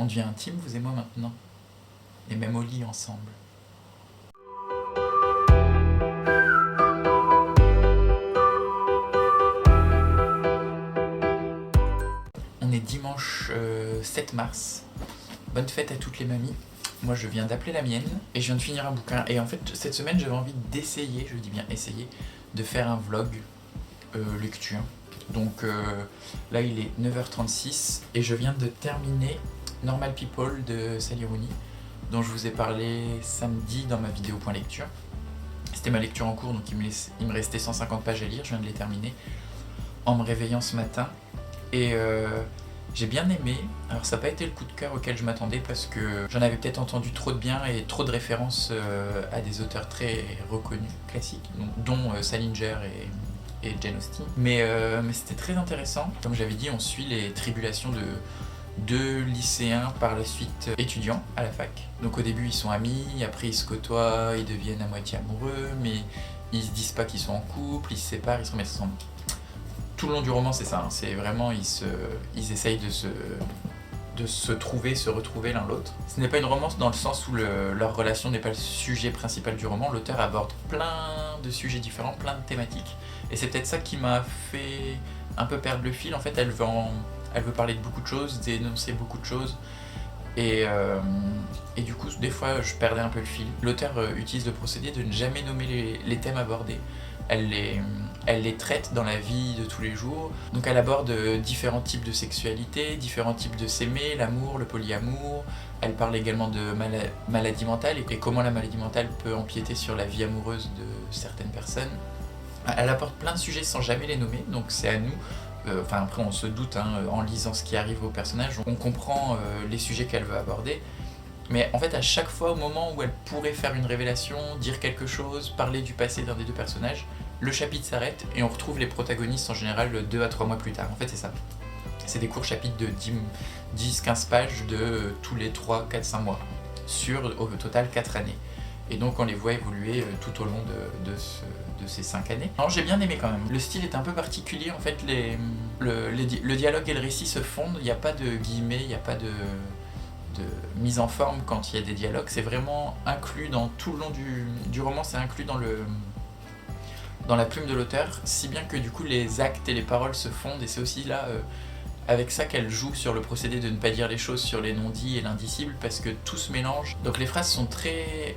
On devient intime, vous et moi, maintenant. Et même au lit ensemble. On est dimanche 7 mars. Bonne fête à toutes les mamies. Moi, je viens d'appeler la mienne et je viens de finir un bouquin. Et en fait, cette semaine, j'avais envie d'essayer, je dis bien essayer, de faire un vlog lecture. Donc là, il est 9h36 et je viens de terminer Normal People de Sally Rooney, dont je vous ai parlé samedi dans ma vidéo point lecture. C'était ma lecture en cours, donc il me restait 150 pages à lire. Je viens de les terminer en me réveillant ce matin. Et j'ai bien aimé. Alors ça n'a pas été le coup de cœur auquel je m'attendais parce que j'en avais peut-être entendu trop de bien et trop de références à des auteurs très reconnus, classiques, dont Salinger et Jane Austen. Mais c'était très intéressant. Comme j'avais dit, on suit les tribulations de deux lycéens par la suite étudiants à la fac. Donc au début ils sont amis, après ils se côtoient, ils deviennent à moitié amoureux, mais ils se disent pas qu'ils sont en couple, ils se séparent, ils se remettent ensemble. Tout le long du roman c'est ça, hein. C'est vraiment ils essayent de se trouver, se retrouver l'un l'autre. Ce n'est pas une romance dans le sens où leur relation n'est pas le sujet principal du roman. L'auteur aborde plein de sujets différents, plein de thématiques. Et c'est peut-être ça qui m'a fait un peu perdre le fil. En fait, elle veut parler de beaucoup de choses, dénoncer beaucoup de choses. Et du coup, des fois, je perdais un peu le fil. L'auteur utilise le procédé de ne jamais nommer les thèmes abordés. Elle les traite dans la vie de tous les jours. Donc elle aborde différents types de sexualité, différents types de s'aimer, l'amour, le polyamour. Elle parle également de maladie mentale et comment la maladie mentale peut empiéter sur la vie amoureuse de certaines personnes. Elle apporte plein de sujets sans jamais les nommer, donc c'est à nous. Enfin après on se doute, hein, en lisant ce qui arrive au personnage, on comprend les sujets qu'elle veut aborder. Mais en fait à chaque fois au moment où elle pourrait faire une révélation, dire quelque chose, parler du passé d'un des deux personnages, le chapitre s'arrête et on retrouve les protagonistes en général 2 à 3 mois plus tard. En fait c'est ça. C'est des courts chapitres de 10-15 pages de tous les 3, 4, 5 mois, sur au total 4 années. Et donc on les voit évoluer tout au long de ces 5 années. Alors j'ai bien aimé quand même. Le style est un peu particulier, en fait le dialogue et le récit se fondent, il n'y a pas de guillemets, il n'y a pas de mise en forme quand il y a des dialogues, c'est vraiment inclus dans tout le long du roman, c'est inclus dans la plume de l'auteur, si bien que du coup les actes et les paroles se fondent, et c'est aussi là avec ça qu'elle joue sur le procédé de ne pas dire les choses sur les non-dits et l'indicible, parce que tout se mélange. Donc les phrases sont très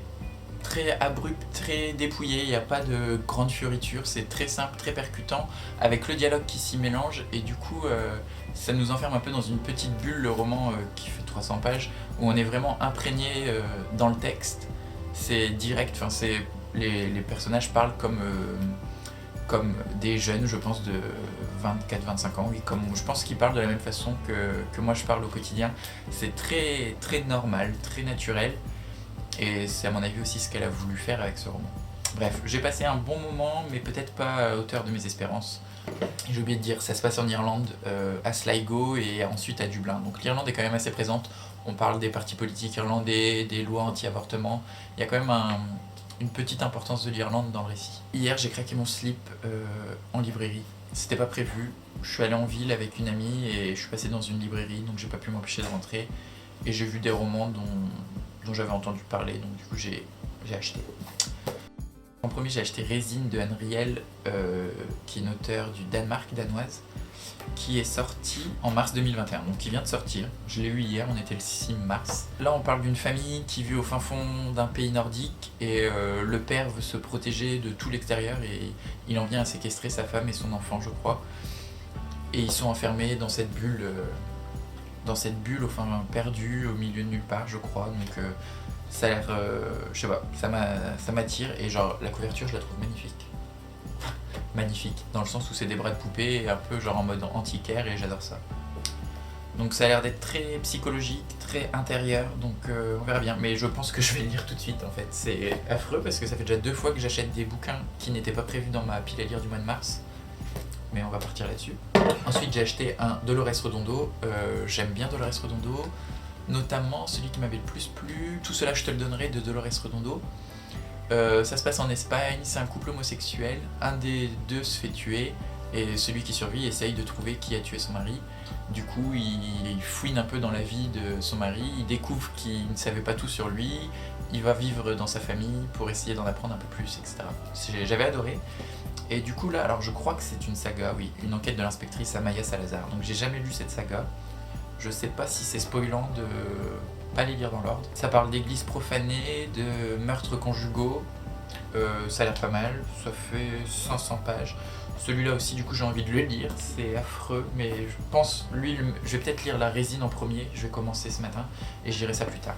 abruptes, très dépouillées, il n'y a pas de grande fioriture, c'est très simple, très percutant, avec le dialogue qui s'y mélange, et du coup ça nous enferme un peu dans une petite bulle, le roman qui fait 300 pages, où on est vraiment imprégné dans le texte. C'est direct, enfin les personnages parlent comme des jeunes, je pense, de 24-25 ans, oui, comme je pense qu'ils parlent de la même façon que moi je parle au quotidien. C'est très, très normal, très naturel, et c'est à mon avis aussi ce qu'elle a voulu faire avec ce roman. Bref, j'ai passé un bon moment, mais peut-être pas à hauteur de mes espérances. J'ai oublié de dire, ça se passe en Irlande, à Sligo et ensuite à Dublin. Donc l'Irlande est quand même assez présente, on parle des partis politiques irlandais, des lois anti-avortement, il y a quand même une petite importance de l'Irlande dans le récit. Hier j'ai craqué mon slip en librairie, c'était pas prévu, je suis allé en ville avec une amie et je suis passé dans une librairie, donc j'ai pas pu m'empêcher de rentrer, et j'ai vu des romans dont j'avais entendu parler, donc du coup j'ai acheté. En premier j'ai acheté Résine de Anne Riel, qui est une auteure du Danemark, danoise, qui est sortie en mars 2021, donc qui vient de sortir. Je l'ai eu hier, on était le 6 mars. Là on parle d'une famille qui vit au fin fond d'un pays nordique et le père veut se protéger de tout l'extérieur et il en vient à séquestrer sa femme et son enfant, je crois. Et ils sont enfermés dans cette bulle au fin perdu, au milieu de nulle part, je crois. Donc ça a l'air, je sais pas, ça m'attire, et genre la couverture je la trouve magnifique. Magnifique, dans le sens où c'est des bras de poupée, un peu genre en mode antiquaire, et j'adore ça. Donc ça a l'air d'être très psychologique, très intérieur, donc on verra bien. Mais je pense que je vais le lire tout de suite en fait. C'est affreux parce que ça fait déjà 2 fois que j'achète des bouquins qui n'étaient pas prévus dans ma pile à lire du mois de mars. Mais on va partir là-dessus. Ensuite j'ai acheté un Dolores Redondo, j'aime bien Dolores Redondo, notamment celui qui m'avait le plus plu, Tout cela je te le donnerai, de Dolores Redondo. Ça se passe en Espagne, c'est un couple homosexuel, un des deux se fait tuer, et celui qui survit essaye de trouver qui a tué son mari. Du coup, il fouine un peu dans la vie de son mari, il découvre qu'il ne savait pas tout sur lui, il va vivre dans sa famille pour essayer d'en apprendre un peu plus, etc. J'avais adoré. Et du coup là, alors je crois que c'est une saga, oui, une enquête de l'inspectrice Amaya Salazar. Donc j'ai jamais lu cette saga. Je sais pas si c'est spoilant de pas les lire dans l'ordre. Ça parle d'églises profanées, de meurtres conjugaux. Ça a l'air pas mal, ça fait 500 pages. Celui-là aussi, du coup, j'ai envie de le lire. C'est affreux, mais je pense, lui, je vais peut-être lire La Résine en premier. Je vais commencer ce matin et je lirai ça plus tard.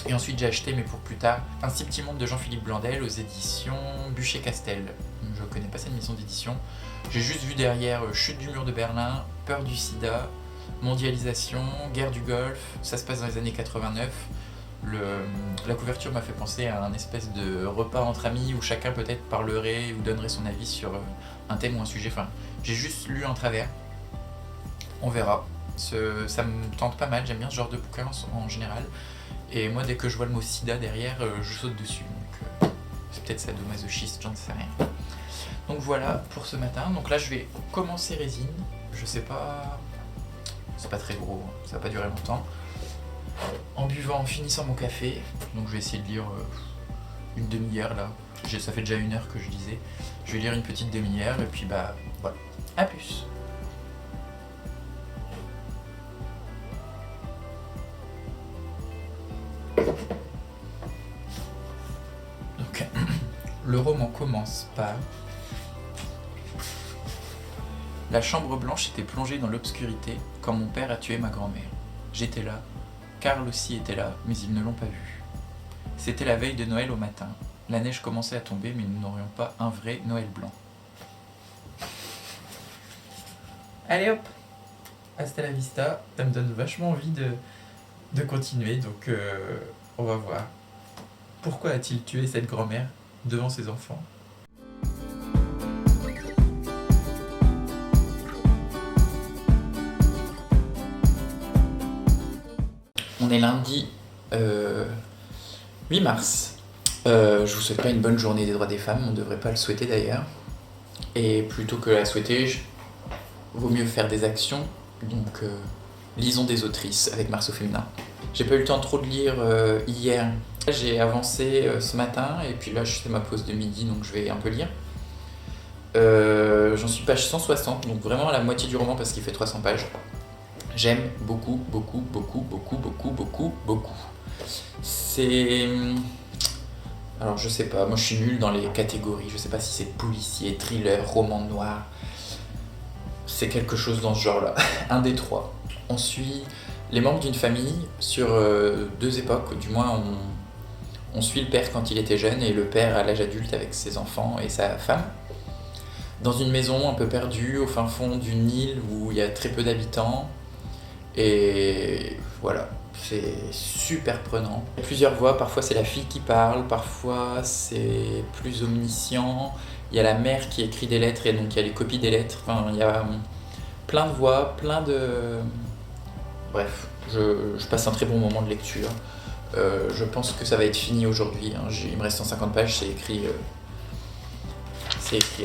Et ensuite, j'ai acheté, mais pour plus tard, Un si petit monde de Jean-Philippe Blandel aux éditions Bûcher-Castel. Je connais pas cette maison d'édition. J'ai juste vu derrière Chute du mur de Berlin, Peur du sida, Mondialisation, Guerre du Golfe. Ça se passe dans les années 89. La couverture m'a fait penser à un espèce de repas entre amis où chacun peut-être parlerait ou donnerait son avis sur un thème ou un sujet. Enfin, j'ai juste lu en travers. On verra. Ça me tente pas mal, j'aime bien ce genre de bouquin en général. Et moi, dès que je vois le mot sida derrière, je saute dessus. Donc, c'est peut-être sadomasochiste, j'en sais rien. Donc voilà pour ce matin. Donc là, je vais commencer Résine. Je sais pas. C'est pas très gros, ça va pas durer longtemps. En buvant, en finissant mon café. Donc je vais essayer de lire une demi-heure là. Ça fait déjà 1 heure que je lisais. Je vais lire une petite demi-heure et puis bah voilà. A plus. Donc le roman commence par... La chambre blanche était plongée dans l'obscurité quand mon père a tué ma grand-mère. J'étais là, Karl aussi était là, mais ils ne l'ont pas vu. C'était la veille de Noël au matin. La neige commençait à tomber, mais nous n'aurions pas un vrai Noël blanc. Allez hop, hasta la vista. Ça me donne vachement envie de continuer, donc on va voir. Pourquoi a-t-il tué cette grand-mère devant ses enfants ? On est lundi 8 mars. Je vous souhaite pas une bonne journée des droits des femmes, on ne devrait pas le souhaiter d'ailleurs. Et plutôt que la souhaiter, vaut mieux faire des actions. Donc lisons des autrices avec Mars au féminin. J'ai pas eu le temps trop de lire hier. J'ai avancé ce matin et puis là je fais ma pause de midi donc je vais un peu lire. J'en suis page 160, donc vraiment à la moitié du roman parce qu'il fait 300 pages. J'aime beaucoup. C'est... Alors je sais pas, moi je suis nul dans les catégories, je sais pas si c'est policier, thriller, roman noir. C'est quelque chose dans ce genre-là, un des trois. On suit les membres d'une famille sur 2 époques, du moins on suit le père quand il était jeune et le père à l'âge adulte avec ses enfants et sa femme. Dans une maison un peu perdue au fin fond d'une île où il y a très peu d'habitants. Et voilà, c'est super prenant. Il y a plusieurs voix, parfois c'est la fille qui parle, parfois c'est plus omniscient. Il y a la mère qui écrit des lettres et donc il y a les copies des lettres. Enfin, il y a plein de voix, plein de... Bref, je passe un très bon moment de lecture. Je pense que ça va être fini aujourd'hui. Hein. Il me reste 150 pages, c'est écrit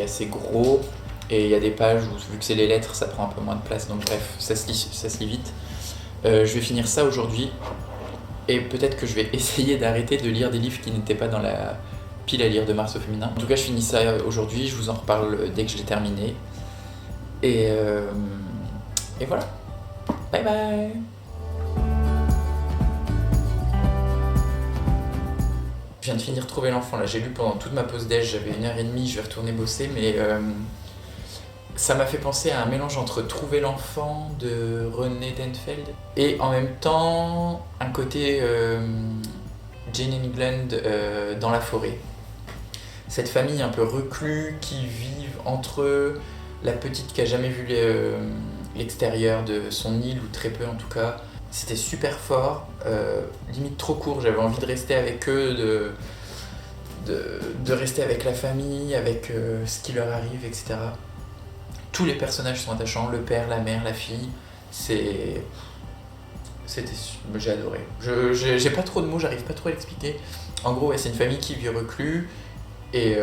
assez gros. Et il y a des pages où, vu que c'est les lettres, ça prend un peu moins de place. Donc bref, ça se lit vite. Je vais finir ça aujourd'hui. Et peut-être que je vais essayer d'arrêter de lire des livres qui n'étaient pas dans la pile à lire de Mars au féminin. En tout cas, je finis ça aujourd'hui. Je vous en reparle dès que je l'ai terminé. Et voilà. Bye bye. Je viens de finir Trouver l'enfant. Là, j'ai lu pendant toute ma pause déj. J'avais 1h30. Je vais retourner bosser. Mais... ça m'a fait penser à un mélange entre Trouver l'enfant de René Denfeld et en même temps un côté Jane and England dans la forêt. Cette famille un peu reclus qui vivent entre eux, la petite qui a jamais vu l'extérieur de son île ou très peu en tout cas. C'était super fort, limite trop court, j'avais envie de rester avec eux, de rester avec la famille, avec ce qui leur arrive, etc. Tous les personnages sont attachants, le père, la mère, la fille, j'ai adoré. J'ai pas trop de mots, j'arrive pas trop à l'expliquer. En gros, ouais, c'est une famille qui vit reclus et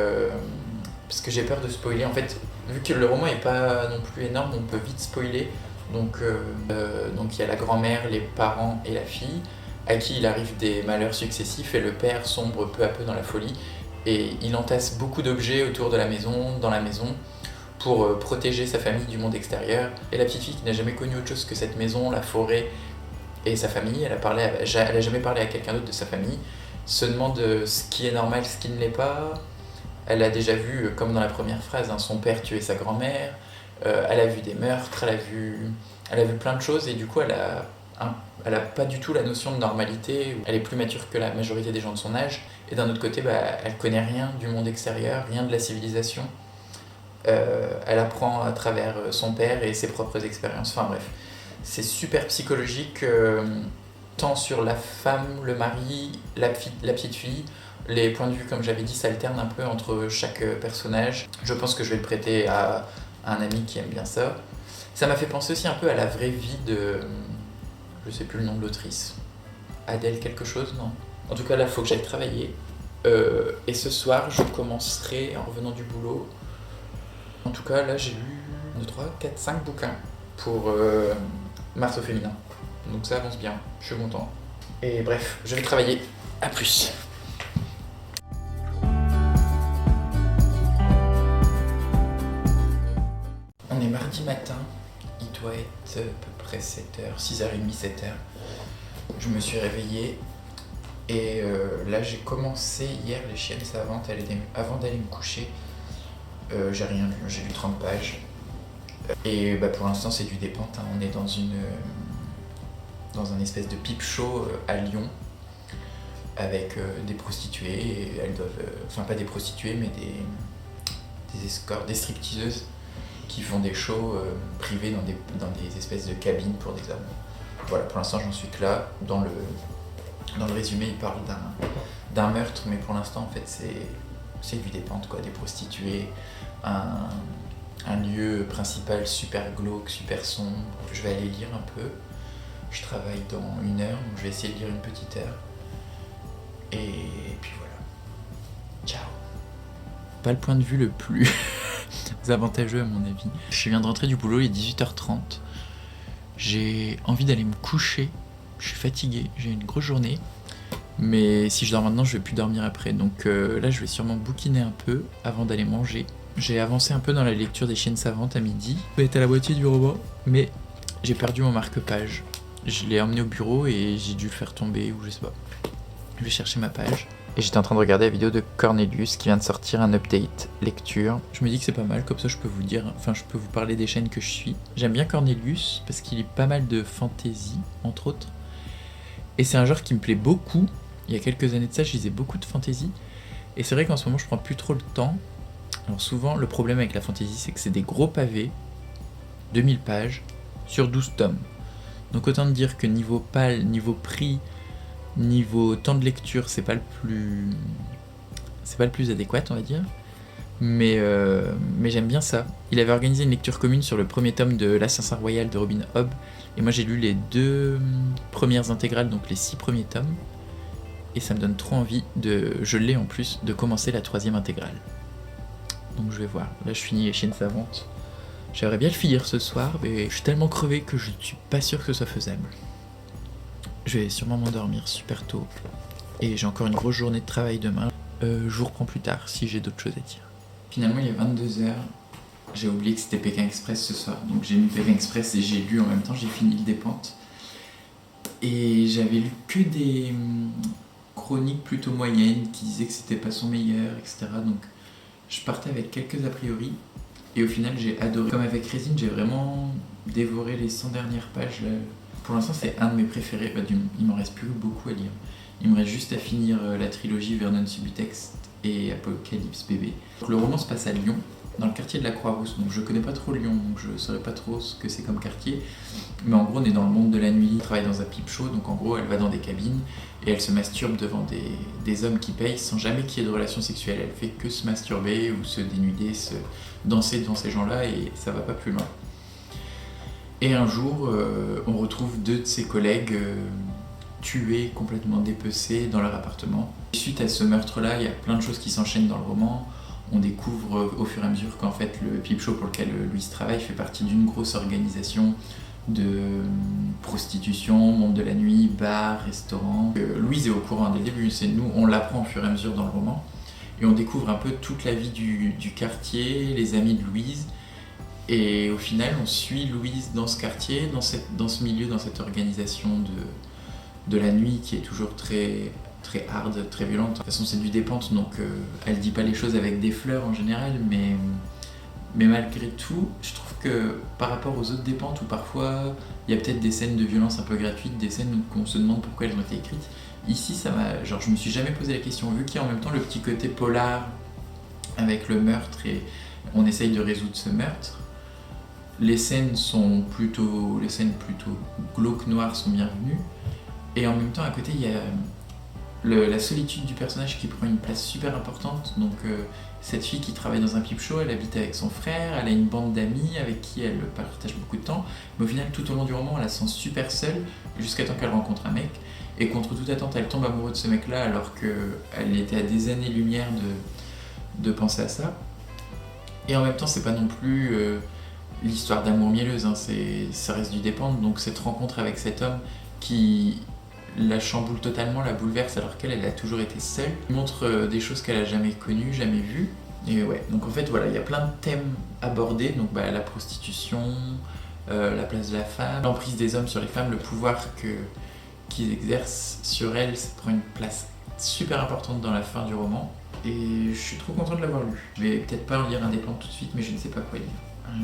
parce que j'ai peur de spoiler. En fait, vu que le roman est pas non plus énorme, on peut vite spoiler. Donc il y a la grand-mère, les parents et la fille, à qui il arrive des malheurs successifs et le père sombre peu à peu dans la folie. Et il entasse beaucoup d'objets autour de la maison, dans la maison, pour protéger sa famille du monde extérieur. Et la petite fille qui n'a jamais connu autre chose que cette maison, la forêt et sa famille, elle a jamais parlé à quelqu'un d'autre de sa famille, se demande ce qui est normal, ce qui ne l'est pas. Elle a déjà vu, comme dans la première phrase, son père tuer sa grand-mère, elle a vu des meurtres, elle a vu plein de choses et du coup elle a pas du tout la notion de normalité, elle est plus mature que la majorité des gens de son âge et d'un autre côté elle connaît rien du monde extérieur, rien de la civilisation. Elle apprend à travers son père et ses propres expériences, enfin bref. C'est super psychologique, tant sur la femme, le mari, la petite fille. Les points de vue, comme j'avais dit, s'alternent un peu entre chaque personnage. Je pense que je vais le prêter à un ami qui aime bien ça. Ça m'a fait penser aussi un peu à la vraie vie de... Je sais plus le nom de l'autrice. Adèle quelque chose, non? En tout cas, là, il faut que j'aille travailler. Et ce soir, je commencerai en revenant du boulot. En tout cas, là, j'ai lu 2, 3, 4, 5 bouquins pour Mars au féminin. Donc ça avance bien, je suis content. Et bref, je vais travailler. À plus. On est mardi matin, il doit être à peu près 7h, 6h30, 7h. Je me suis réveillé et là j'ai commencé hier les chiennes savantes avant d'aller me coucher. J'ai rien lu, j'ai lu 30 pages. Et pour l'instant c'est du dépente, hein. On est dans un espèce de pipe show à Lyon avec des prostituées et elles doivent, enfin pas des prostituées mais des escorts, des stripteaseuses qui font des shows privés dans des espèces de cabines pour des hommes. Voilà, pour l'instant j'en suis que là. Dans le résumé il parle d'un meurtre, mais pour l'instant en fait c'est du dépente quoi, des prostituées, un lieu principal super glauque, super sombre. Je vais aller lire un peu. Je travaille dans 1 heure, donc je vais essayer de lire une petite heure. Et puis voilà. Ciao. Pas le point de vue le plus avantageux à mon avis. Je viens de rentrer du boulot, il est 18h30. J'ai envie d'aller me coucher. Je suis fatigué, j'ai une grosse journée. Mais si je dors maintenant, je vais plus dormir après. Donc là, je vais sûrement bouquiner un peu avant d'aller manger. J'ai avancé un peu dans la lecture des chiennes savantes à midi. Je vais être à la moitié du roman, mais j'ai perdu mon marque-page. Je l'ai emmené au bureau et j'ai dû le faire tomber ou je sais pas. Je vais chercher ma page. Et j'étais en train de regarder la vidéo de Cornelius qui vient de sortir un update lecture. Je me dis que c'est pas mal, comme ça je peux vous parler des chaînes que je suis. J'aime bien Cornelius parce qu'il lit pas mal de fantasy, entre autres. Et c'est un genre qui me plaît beaucoup. Il y a quelques années de ça, je lisais beaucoup de fantasy. Et c'est vrai qu'en ce moment, je prends plus trop le temps. Alors souvent, le problème avec la fantasy, c'est que c'est des gros pavés, 2000 pages, sur 12 tomes. Donc autant te dire que niveau PAL, niveau prix, niveau temps de lecture, c'est pas le plus adéquat, on va dire. Mais j'aime bien ça. Il avait organisé une lecture commune sur le premier tome de L'Assassin Royal de Robin Hobb. Et moi j'ai lu les 2 premières intégrales, donc les 6 premiers tomes. Et ça me donne trop envie je l'ai en plus, de commencer la 3e intégrale. Donc je vais voir. Là je finis les chiennes savantes. J'aimerais bien le finir ce soir, mais je suis tellement crevé que je ne suis pas sûr que ce soit faisable. Je vais sûrement m'endormir super tôt. Et j'ai encore une grosse journée de travail demain. Je vous reprends plus tard si j'ai d'autres choses à dire. Finalement il est 22h. J'ai oublié que c'était Pékin Express ce soir. Donc j'ai mis Pékin Express et j'ai lu en même temps, j'ai fini le dépente. Et j'avais lu que des chroniques plutôt moyennes qui disaient que c'était pas son meilleur, etc. Donc je partais avec quelques a priori. Et au final j'ai adoré. Comme avec Résine, j'ai vraiment dévoré les 100 dernières pages. Là. Pour l'instant c'est un de mes préférés. Il m'en reste plus beaucoup à lire. Il me reste juste à finir la trilogie Vernon Subutex et Apocalypse Bébé. Le roman se passe à Lyon, dans le quartier de la Croix-Rousse. Donc je connais pas trop Lyon, donc je saurais pas trop ce que c'est comme quartier. Mais en gros on est dans le monde de la nuit, elle travaille dans un pipe show, donc en gros elle va dans des cabines et elle se masturbe devant des hommes qui payent sans jamais qu'il y ait de relations sexuelles. Elle fait que se masturber ou se dénuder, se danser devant ces gens-là et ça va pas plus loin. Et un jour on retrouve 2 de ses collègues tués, complètement dépecés dans leur appartement. Suite à ce meurtre-là, il y a plein de choses qui s'enchaînent dans le roman. on découvre au fur et à mesure qu'en fait le Peep Show pour lequel Louise travaille fait partie d'une grosse organisation de prostitution, monde de la nuit, bar, restaurant. Louise est au courant dès le début, c'est nous, on l'apprend au fur et à mesure dans le roman. Et on découvre un peu toute la vie du quartier, les amis de Louise. Et au final, on suit Louise dans ce quartier, dans ce milieu, dans cette organisation de la nuit qui est toujours très, très hard, très violente. De toute façon, c'est du dépente, donc elle dit pas les choses avec des fleurs en général, mais malgré tout, je trouve que par rapport aux autres dépentes où parfois il y a peut-être des scènes de violence un peu gratuites, des scènes qu'on se demande pourquoi elles ont été écrites, ici ça m'a, genre je me suis jamais posé la question, vu qu'il y a en même temps le petit côté polar avec le meurtre et on essaye de résoudre ce meurtre. Les scènes plutôt glauques noires sont bienvenues et en même temps à côté il y a la solitude du personnage qui prend une place super importante. Donc cette fille qui travaille dans un Peep Show, elle habite avec son frère, elle a une bande d'amis avec qui elle partage beaucoup de temps, mais au final tout au long du roman elle la sent super seule jusqu'à temps qu'elle rencontre un mec et contre toute attente elle tombe amoureuse de ce mec là alors qu'elle était à des années-lumière de penser à ça. Et en même temps c'est pas non plus l'histoire d'amour mielleuse, hein, ça reste du dépendre, donc cette rencontre avec cet homme qui la chamboule totalement, la bouleverse alors qu'elle a toujours été seule, montre des choses qu'elle a jamais connues, jamais vues. Et ouais, donc en fait voilà, il y a plein de thèmes abordés, donc la prostitution, la place de la femme, l'emprise des hommes sur les femmes, le pouvoir qu'ils exercent sur elles, ça prend une place super importante dans la fin du roman. Et je suis trop content de l'avoir lu. Je vais peut-être pas en lire un des plans tout de suite, mais je ne sais pas quoi lire.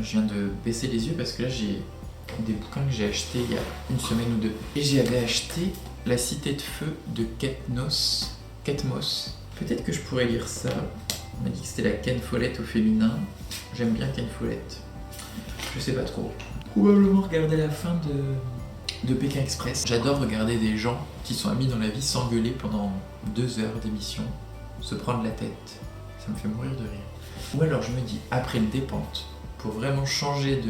Je viens de baisser les yeux parce que là j'ai des bouquins que j'ai achetés il y a une semaine ou deux. Et j'avais acheté La Cité de Feu de Ketmos. Peut-être que je pourrais lire ça. On m'a dit que c'était la Ken Follett au féminin. J'aime bien Ken Follett. Je sais pas trop. Probablement regarder la fin de Pékin Express. J'adore regarder des gens qui sont amis dans la vie s'engueuler pendant 2 heures d'émission, se prendre la tête. Ça me fait mourir de rire. Ou alors je me dis, après le dépente, pour vraiment changer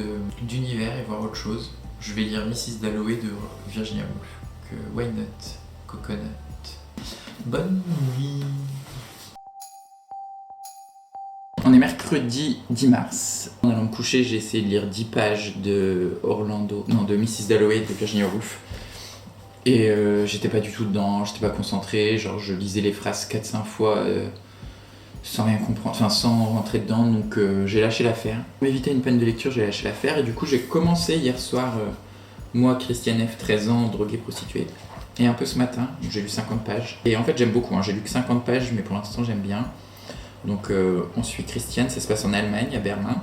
d'univers et voir autre chose, je vais lire Mrs. Dalloway de Virginia Woolf. Que Why Not Coconut. Bonne nuit. On est mercredi 10 mars. En allant me coucher, j'ai essayé de lire 10 pages de Mrs. Dalloway de Virginia Woolf. Et j'étais pas du tout dedans, j'étais pas concentré, genre je lisais les phrases 4-5 fois sans rien comprendre, enfin sans rentrer dedans, donc j'ai lâché l'affaire. Pour éviter une peine de lecture, j'ai lâché l'affaire et du coup j'ai commencé hier soir, moi, Christiane F, 13 ans, droguée, prostituée. Et un peu ce matin, j'ai lu 50 pages. Et en fait j'aime beaucoup, hein. J'ai lu que 50 pages, mais pour l'instant j'aime bien. Donc on suit Christiane, ça se passe en Allemagne, à Berlin.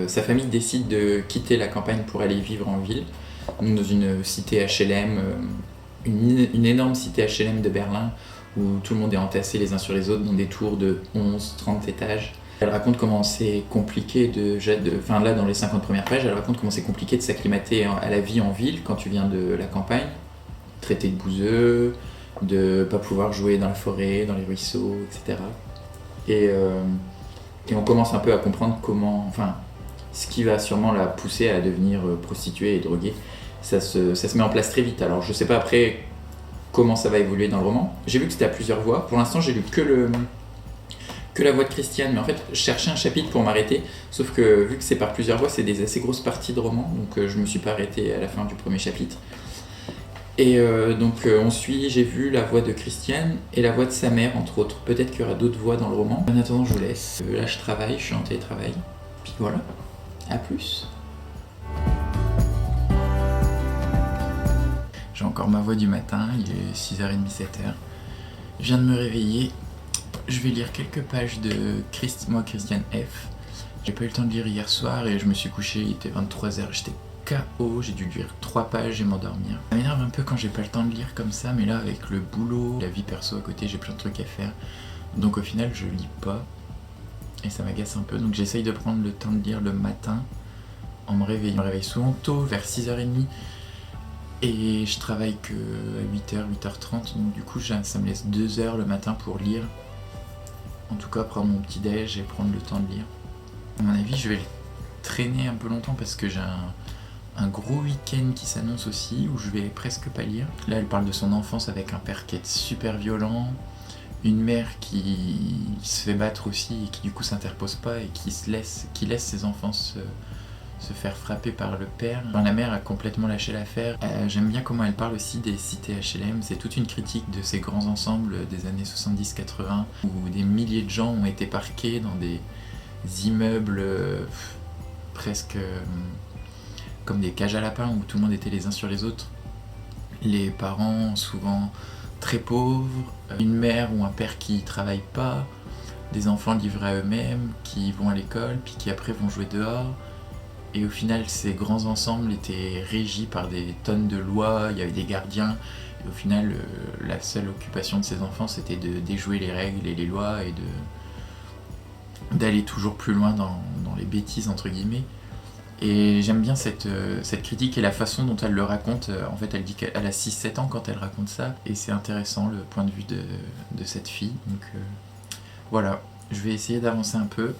Sa famille décide de quitter la campagne pour aller vivre en ville, donc dans une cité HLM, une énorme cité HLM de Berlin, où tout le monde est entassé les uns sur les autres dans des tours de 11-30 étages. Elle raconte comment c'est compliqué là dans les 50 premières pages, elle raconte comment c'est compliqué de s'acclimater à la vie en ville quand tu viens de la campagne, traité de bouseux, de pas pouvoir jouer dans la forêt, dans les ruisseaux, etc. Et on commence un peu à comprendre ce qui va sûrement la pousser à devenir prostituée et droguée. Ça se met en place très vite. Alors je sais pas après comment ça va évoluer dans le roman. J'ai vu que c'était à plusieurs voix. Pour l'instant j'ai lu que la voix de Christiane, mais en fait je cherchais un chapitre pour m'arrêter, sauf que vu que c'est par plusieurs voix, c'est des assez grosses parties de roman, donc je me suis pas arrêté à la fin du premier chapitre. Et j'ai vu la voix de Christiane et la voix de sa mère, entre autres. Peut-être qu'il y aura d'autres voix dans le roman. En attendant, je vous laisse. Là, je travaille, je suis en télétravail. Puis voilà, à plus. J'ai encore ma voix du matin, il est 6h30, 7h. Je viens de me réveiller. Je vais lire quelques pages de Christiane F. J'ai pas eu le temps de lire hier soir et je me suis couché, il était 23h. J'étais KO, j'ai dû lire 3 pages et m'endormir. Ça m'énerve un peu quand j'ai pas le temps de lire comme ça, mais là avec le boulot, la vie perso à côté, j'ai plein de trucs à faire. Donc au final je lis pas et ça m'agace un peu, donc j'essaye de prendre le temps de lire le matin en me réveillant. Je me réveille souvent tôt, vers 6h30 et je travaille que à 8h, 8h30, donc du coup ça me laisse 2 heures le matin pour lire. En tout cas prendre mon petit déj et prendre le temps de lire. À mon avis je vais traîner un peu longtemps parce que j'ai un gros week-end qui s'annonce aussi où je vais presque pas lire. Là elle parle de son enfance avec un père qui est super violent, une mère qui se fait battre aussi et qui du coup s'interpose pas et qui laisse ses enfants se faire frapper par le père. Enfin, la mère a complètement lâché l'affaire. J'aime bien comment elle parle aussi des cités HLM. C'est toute une critique de ces grands ensembles des années 70-80 où des milliers de gens ont été parqués dans des immeubles presque comme des cages à lapins où tout le monde était les uns sur les autres. Les parents souvent très pauvres, une mère ou un père qui travaille pas, des enfants livrés à eux-mêmes, qui vont à l'école, puis qui après vont jouer dehors. Et au final, ces grands ensembles étaient régis par des tonnes de lois, il y avait des gardiens. Et au final, la seule occupation de ces enfants, c'était de déjouer les règles et les lois et d'aller toujours plus loin dans les bêtises, entre guillemets. Et j'aime bien cette critique et la façon dont elle le raconte. En fait, elle dit qu'elle a 6-7 ans quand elle raconte ça. Et c'est intéressant, le point de vue de cette fille. Donc voilà, je vais essayer d'avancer un peu.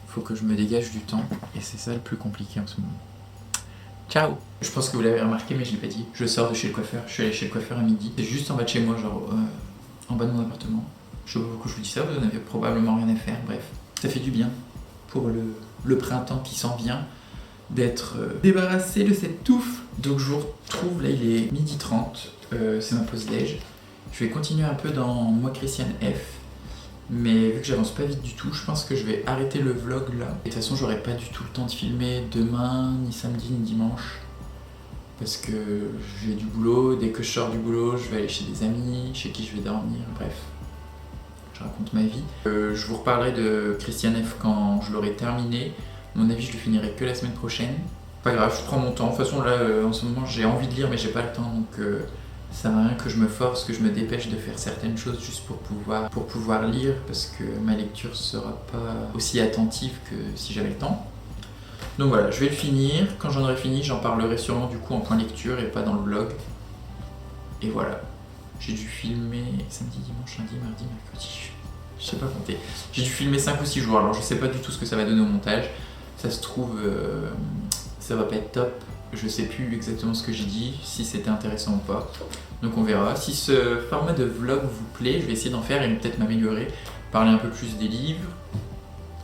Faut que je me dégage du temps. Et c'est ça le plus compliqué en ce moment. Ciao! Je pense que vous l'avez remarqué, mais je l'ai pas dit. Je sors de chez le coiffeur. Je suis allé chez le coiffeur à midi. C'est juste en bas de chez moi, genre en bas de mon appartement. Je sais pas pourquoi je vous dis ça, vous en avez probablement rien à faire. Bref, ça fait du bien pour le printemps qui s'en vient d'être débarrassé de cette touffe. Donc je vous retrouve, là il est 12h30, c'est ma pause déj. Je vais continuer un peu dans Moi Christiane F, mais vu que j'avance pas vite du tout, je pense que je vais arrêter le vlog là. Et de toute façon j'aurai pas du tout le temps de filmer demain, ni samedi, ni dimanche, parce que j'ai du boulot. Dès que je sors du boulot, je vais aller chez des amis, chez qui je vais dormir, bref. Je raconte ma vie. Je vous reparlerai de Christiane F quand je l'aurai terminé. À mon avis, je le finirai que la semaine prochaine. Pas grave, je prends mon temps. De toute façon, là, en ce moment, j'ai envie de lire, mais j'ai pas le temps. Donc, ça sert à rien que je me force, que je me dépêche de faire certaines choses juste pour pouvoir lire, parce que ma lecture sera pas aussi attentive que si j'avais le temps. Donc voilà, je vais le finir. Quand j'en aurai fini, j'en parlerai sûrement du coup en point lecture et pas dans le vlog. Et voilà. J'ai dû filmer samedi, dimanche, lundi, mardi, mercredi. Je sais pas compter. J'ai dû filmer 5 ou 6 jours, alors je sais pas du tout ce que ça va donner au montage. Ça se trouve, ça va pas être top. Je sais plus exactement ce que j'ai dit, si c'était intéressant ou pas. Donc on verra. Si ce format de vlog vous plaît, je vais essayer d'en faire et peut-être m'améliorer. Parler un peu plus des livres.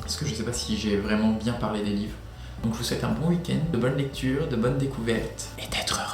Parce que je sais pas si j'ai vraiment bien parlé des livres. Donc je vous souhaite un bon week-end, de bonnes lectures, de bonnes découvertes et d'être heureux.